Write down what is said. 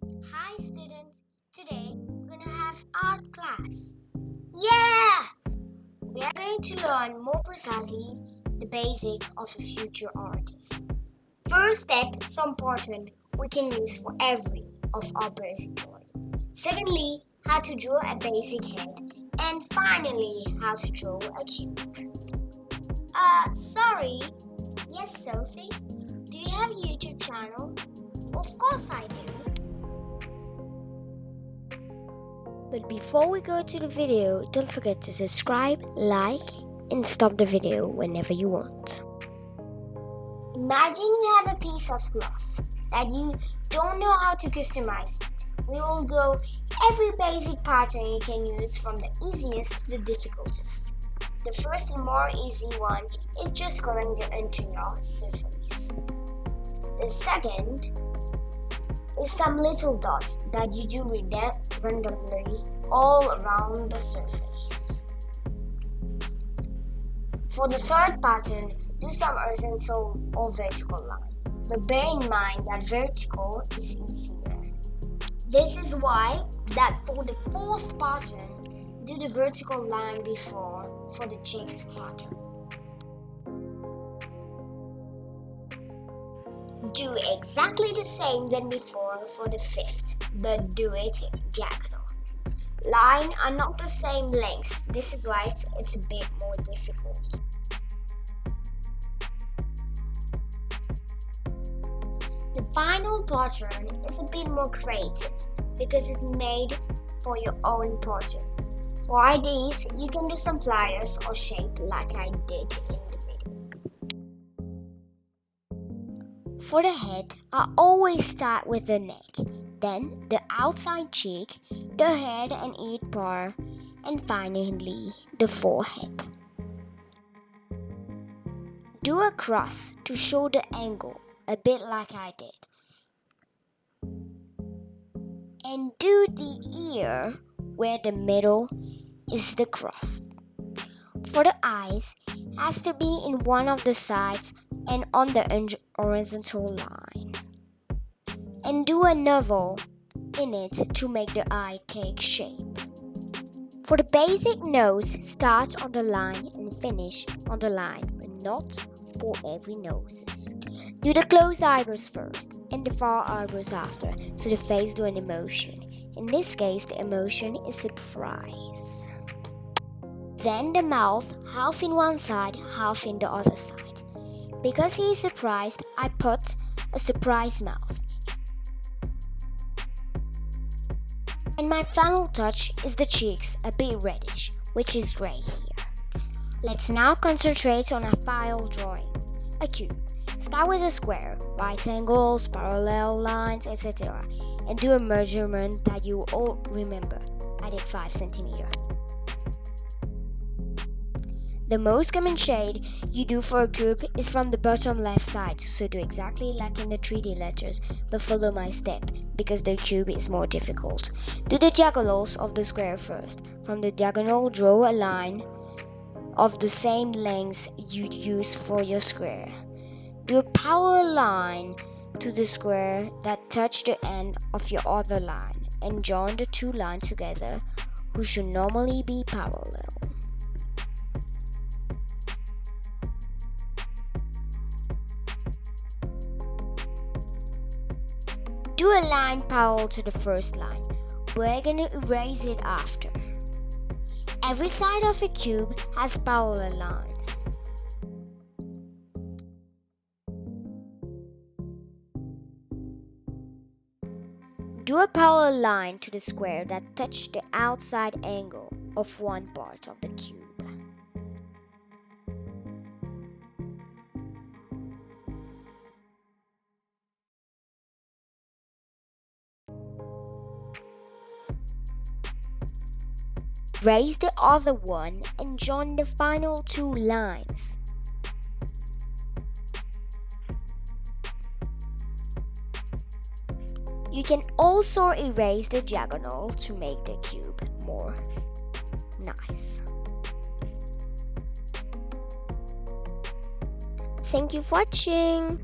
Hi students, today we're going to have art class. Yeah! We are going to learn more precisely the basic of a future artist. First step, some pattern we can use for every of our basic drawing. Secondly, how to draw a basic head. And finally, how to draw a cube. Sorry. Yes, Sophie? Do you have a YouTube channel? Of course I do. But before we go to the video, don't forget to subscribe, like, and stop the video whenever you want. Imagine you have a piece of cloth that you don't know how to customize it. We will go every basic pattern you can use from the easiest to the difficult. The first and more easy one is just coloring the entire surface. The second is some little dots that you do randomly all around the surface. For the third pattern, do some horizontal or vertical line, but bear in mind that vertical is easier. This is why that for the fourth pattern, do the vertical line before for the checked pattern. Do exactly the same than before for the fifth, but do it diagonal. Lines are not the same lengths, this is why it's a bit more difficult. The final pattern is a bit more creative because it's made for your own pattern. For ideas, you can do some flyers or shape like I did in the video. For the head, I always start with the neck, then the outside cheek, the head and ear part, and finally the forehead. Do a cross to show the angle, a bit like I did. And do the ear where the middle is the cross. For the eyes, has to be in one of the sides and on the horizontal line. And do a navel in it to make the eye take shape. For the basic nose, start on the line and finish on the line, but not for every nose. Do the closed eyebrows first and the far eyebrows after, so the face do an emotion. In this case, the emotion is surprise. Then the mouth, half in one side, half in the other side. Because he is surprised, I put a surprise mouth. And my final touch is the cheeks, a bit reddish, which is grey here. Let's now concentrate on a final drawing, a cube. Start with a square, right angles, parallel lines, etc. And do a measurement that you all remember. I did 5 centimeters. The most common shade you do for a cube is from the bottom left side, so do exactly like in the 3D letters, but follow my step, because the cube is more difficult. Do the diagonals of the square first. From the diagonal, draw a line of the same length you'd use for your square. Do a parallel line to the square that touch the end of your other line, and join the two lines together, which should normally be parallel. Do a line parallel to the first line. We're going to erase it after. Every side of a cube has parallel lines. Do a parallel line to the square that touch the outside angle of one part of the cube. Raise the other one and join the final two lines. You can also erase the diagonal to make the cube more nice. Thank you for watching.